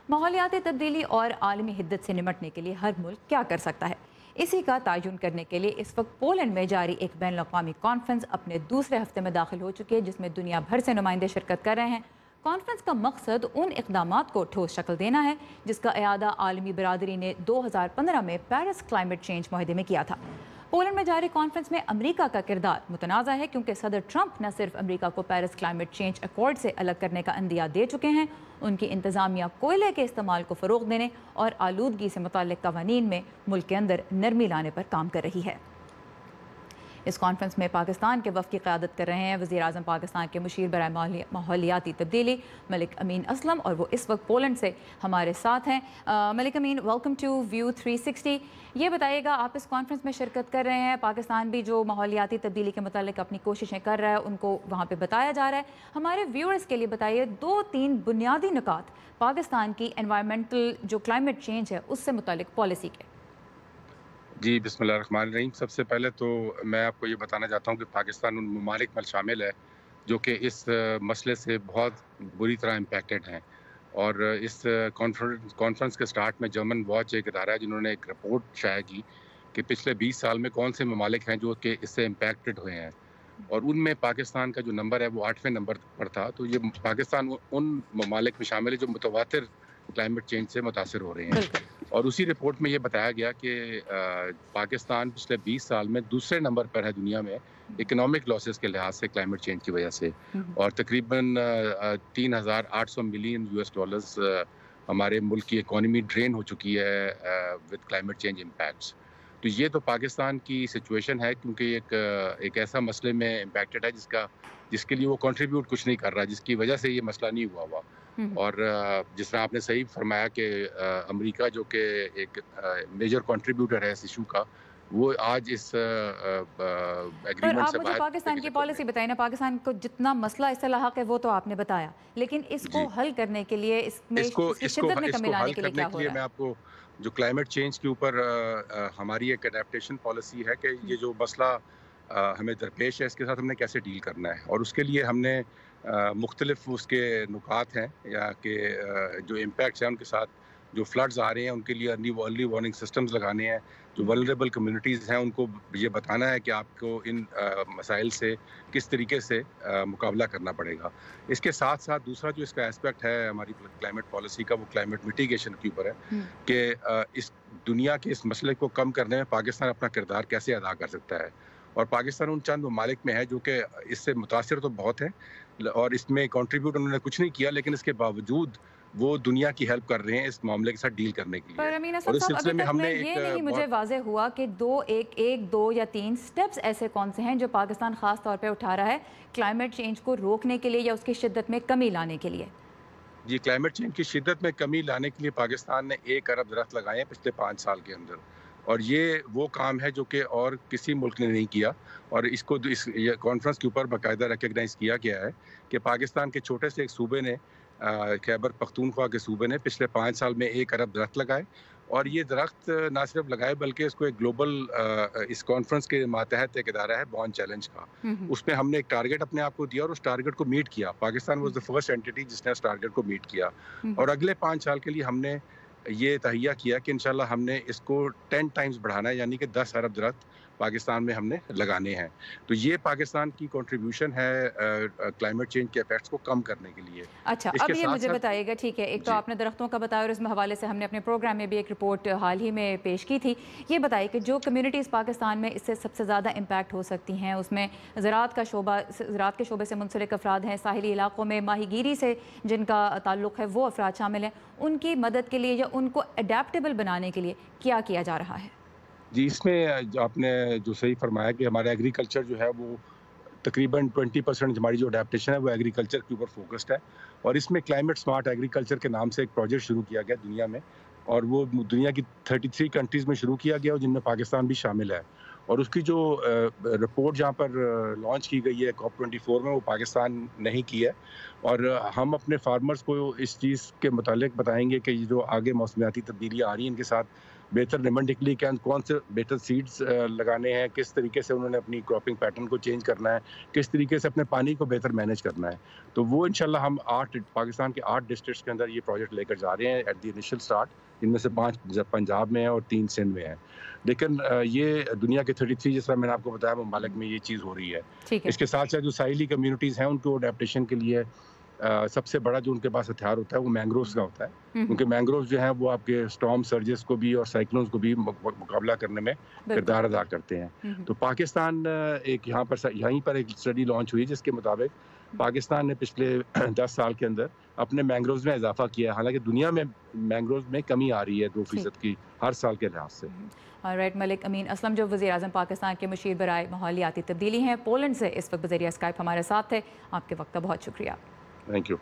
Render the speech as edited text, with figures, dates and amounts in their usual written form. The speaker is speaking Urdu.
ماحولیاتی تبدیلی اور عالمی حدت سے نمٹنے کے لیے ہر ملک کیا کر سکتا ہے، اسی کا تعین کرنے کے لیے اس وقت پولینڈ میں جاری ایک بین الاقوامی کانفرنس اپنے دوسرے ہفتے میں داخل ہو چکی ہے، جس میں دنیا بھر سے نمائندے شرکت کر رہے ہیں۔ کانفرنس کا مقصد ان اقدامات کو ٹھوس شکل دینا ہے جس کا اعادہ عالمی برادری نے 2015 میں پیرس کلائمیٹ چینج معاہدے میں کیا تھا۔ پولینڈ میں جاری کانفرنس میں امریکہ کا کردار متنازع ہے، کیونکہ صدر ٹرمپ نہ صرف امریکہ کو پیرس کلائمیٹ چینج ایکارڈ سے الگ کرنے کا عندیہ دے چکے ہیں، ان کی انتظامیہ کوئلے کے استعمال کو فروغ دینے اور آلودگی سے متعلق قوانین میں ملک کے اندر نرمی لانے پر کام کر رہی ہے۔ اس کانفرنس میں پاکستان کے وفد کی قیادت کر رہے ہیں وزیر اعظم پاکستان کے مشیر برائے ماحولیاتی تبدیلی ملک امین اسلم، اور وہ اس وقت پولینڈ سے ہمارے ساتھ ہیں۔ ملک امین، ویلکم ٹو ویو 360۔ یہ بتائیے گا، آپ اس کانفرنس میں شرکت کر رہے ہیں، پاکستان بھی جو ماحولیاتی تبدیلی کے متعلق اپنی کوششیں کر رہا ہے ان کو وہاں پہ بتایا جا رہا ہے۔ ہمارے ویورز کے لیے بتائیے 2-3 بنیادی نکات پاکستان کی انوائرمنٹل جو کلائمیٹ چینج ہے اس سے متعلق پالیسی کے۔ جی، بسم اللہ الرحمن الرحیم۔ سب سے پہلے تو میں آپ کو یہ بتانا چاہتا ہوں کہ پاکستان ان ممالک میں شامل ہے جو کہ اس مسئلے سے بہت بری طرح امپیکٹڈ ہیں، اور اس کانفرنس کے سٹارٹ میں جرمن واچ ایک ادارہ ہے جنہوں نے ایک رپورٹ شائع کی کہ پچھلے 20 سال میں کون سے ممالک ہیں جو کہ اس سے امپیکٹڈ ہوئے ہیں، اور ان میں پاکستان کا جو نمبر ہے وہ 8ویں نمبر پر تھا۔ تو یہ پاکستان ان ممالک میں شامل ہے جو متواتر کلائمیٹ چینج سے متاثر ہو رہے ہیں، اور اسی رپورٹ میں یہ بتایا گیا کہ پاکستان پچھلے 20 سال میں دوسرے نمبر پر ہے دنیا میں اکنامک لاسز کے لحاظ سے کلائمیٹ چینج کی وجہ سے، اور تقریباً 3800 ملین US ڈالرز ہمارے ملک کی اکانومی ڈرین ہو چکی ہے ود کلائمیٹ چینج امپیکٹس۔ تو یہ تو پاکستان کی سچویشن ہے، کیونکہ ایک ایسا مسئلے میں امپیکٹڈ ہے جس کے لیے وہ کنٹریبیوٹ کچھ نہیں کر رہا، جس کی وجہ سے یہ مسئلہ نہیں ہوا۔ اور جس طرح آپ نے صحیح فرمایا کہ امریکہ جو کہ ایک میجر کنٹریبیوٹر ہے اس ایشو کا، وہ آج اس پر ایگریمنٹ آپ سے مجھے باہر پاکستان کی پالیسی بتائیں نا، پاکستان کو جتنا مسئلہ اس سے لاحق ہے وہ تو آپ نے بتایا، لیکن اس کو جی، حل کرنے کے لیے اس کی اس شدت میں کو کمی لانے حل کے لیے کرنے کیا کے ہو لیے رہا میں ہے؟ آپ کو جو کلائمیٹ چینج کے اوپر ہماری ایک اڈیپٹیشن پالیسی ہے کہ یہ جو مسئلہ ہمیں درپیش ہے اس کے ساتھ ہم نے کیسے ڈیل کرنا ہے، اور اس کے لیے ہم نے مختلف اس کے نکات ہیں یا کہ جو امپیکٹس ہیں ان کے ساتھ جو فلڈز آ رہے ہیں ان کے لیے ارلی وارننگ سسٹمز لگانے ہیں، جو ولنریبل کمیونٹیز ہیں ان کو یہ بتانا ہے کہ آپ کو ان مسائل سے کس طریقے سے مقابلہ کرنا پڑے گا۔ اس کے ساتھ ساتھ دوسرا جو اس کا اسپیکٹ ہے ہماری کلائمیٹ پالیسی کا، وہ کلائمیٹ میٹیگیشن کے اوپر ہے کہ اس دنیا کے اس مسئلے کو کم کرنے میں پاکستان اپنا کردار کیسے ادا کر سکتا ہے، اور پاکستان ان چند ممالک میں ہے جو کہ اس سے متاثر تو بہت ہیں اور اس میں کنٹریبیوٹ انہوں نے کچھ نہیں کیا، لیکن اس کے باوجود وہ دنیا کی ہیلپ کر رہے ہیں اس معاملے کے ساتھ ڈیل کرنے کے لیے۔ پر امین اور اسد اس صاحب، ابھی سلسلے میں تک ہم میں نے یہ ایک نہیں مجھے بہت واضح ہوا کہ دو یا تین سٹیپس ایسے کون سے ہیں جو پاکستان خاص طور پہ اٹھا رہا ہے کلائمیٹ چینج کو روکنے کے لیے یا اس کی شدت میں کمی لانے کے لیے۔ جی، کلائمیٹ چینج کی شدت میں کمی لانے کے لیے پاکستان نے 1 ارب درخت لگائے ہیں پچھلے 5 سال کے اندر، اور یہ وہ کام ہے جو کہ اور کسی ملک نے نہیں کیا، اور اس کو اس کانفرنس کے اوپر باقاعدہ ریکگنائز کیا گیا ہے کہ پاکستان کے چھوٹے سے ایک صوبے نے خیبر پختونخوا کے صوبے نے پچھلے 5 سال میں 1 ارب درخت لگائے، اور یہ درخت نہ صرف لگائے بلکہ اس کو ایک گلوبل اس کانفرنس کے ماتحت ایک ادارہ ہے بون چیلنج کا، اس میں ہم نے ایک ٹارگٹ اپنے آپ کو دیا اور اس ٹارگٹ کو میٹ کیا۔ Pakistan was the first anti جس نے اس ٹارگٹ کو میٹ کیا، اور اگلے 5 سال کے لیے ہم نے یہ تہیہ کیا کہ انشاءاللہ ہم نے اس کو 10 ٹائمز بڑھانا ہے، یعنی کہ 10 ارب درخت پاکستان میں ہم نے لگانے ہیں۔ تو یہ پاکستان کی کنٹریبیوشن ہے کلائمیٹ چینج کے ایفیکٹس کو کم کرنے کے لیے۔ اچھا، اس کے اب یہ ساتھ مجھے ساتھ بتائیے گا، ٹھیک ہے، ایک تو جی آپ نے درختوں کا بتایا اور اس حوالے سے ہم نے اپنے پروگرام میں بھی ایک رپورٹ حال ہی میں پیش کی تھی۔ یہ بتائیے کہ جو کمیونٹیز پاکستان میں اس سے سب سے زیادہ امپیکٹ ہو سکتی ہیں، اس میں زراعت کے شعبے سے منسلک افراد ہیں، ساحلی علاقوں میں ماہی گیری سے جن کا تعلق ہے وہ افراد شامل ہیں، ان کی مدد کے لیے یا ان کو اڈیپٹیبل بنانے کے لیے کیا کیا جا رہا ہے؟ جی، اس میں آپ نے جو صحیح فرمایا کہ ہمارا ایگریکلچر جو ہے وہ تقریباً 20% ہماری جو اڈیپٹیشن ہے وہ ایگریکلچر کے اوپر فوکسڈ ہے، اور اس میں کلائمیٹ سمارٹ ایگریکلچر کے نام سے ایک پروجیکٹ شروع کیا گیا دنیا میں، اور وہ دنیا کی 33 کنٹریز میں شروع کیا گیا اور جن میں پاکستان بھی شامل ہے، اور اس کی جو رپورٹ جہاں پر لانچ کی گئی ہے COP24 میں، وہ پاکستان نے ہی کی ہے، اور ہم اپنے فارمرز کو اس چیز کے متعلق بتائیں گے کہ یہ جو آگے موسمیاتی تبدیلیاں آ رہی ہیں ان کے ساتھ بہتر نمنڈکلی کون سے بہتر سیڈز لگانے ہیں، کس طریقے سے انہوں نے اپنی کراپنگ پیٹرن کو چینج کرنا ہے، کس طریقے سے اپنے پانی کو بہتر مینیج کرنا ہے. تو وہ انشاءاللہ ہم پاکستان کے 8 ڈسٹرکٹس کے اندر یہ پروجیکٹ لے کر جا رہے ہیں ایٹ دی انیشل سٹارٹ، جن میں سے 5 پنجاب میں ہیں اور 3 سندھ میں ہیں. لیکن یہ دنیا کے 33 جس طرح میں نے آپ کو بتایا ممالک میں یہ چیز ہو رہی ہے. اس کے ساتھ ساتھ جو ساحلی کمیونٹیز ہیں ان کو اڈیپٹیشن کے لیے سب سے بڑا جو ان کے پاس ہتھیار ہوتا ہے وہ مینگرووز کا ہوتا ہے، کیونکہ مینگرووز جو ہیں وہ آپ کے اسٹارم سرجز کو بھی اور سائیکلونز کو بھی مقابلہ کرنے میں کردار ادا کرتے ہیں. تو پاکستان ایک یہیں پر ایک اسٹڈی لانچ ہوئی جس کے مطابق پاکستان نے پچھلے 10 سال کے اندر اپنے مینگرووز میں اضافہ کیا ہے، حالانکہ دنیا میں مینگرووز میں کمی آ رہی ہے 2% کی ہر سال کے لحاظ سے. رائٹ. ملک امین اسلم جو وزیر اعظم پاکستان کے مشیر برائے ماحولیاتی تبدیلی ہیں، پولینڈ سے اس وقت بذریعہ اسکائپ ہمارے ساتھ تھے. آپ کے وقت کا بہت شکریہ. Thank you.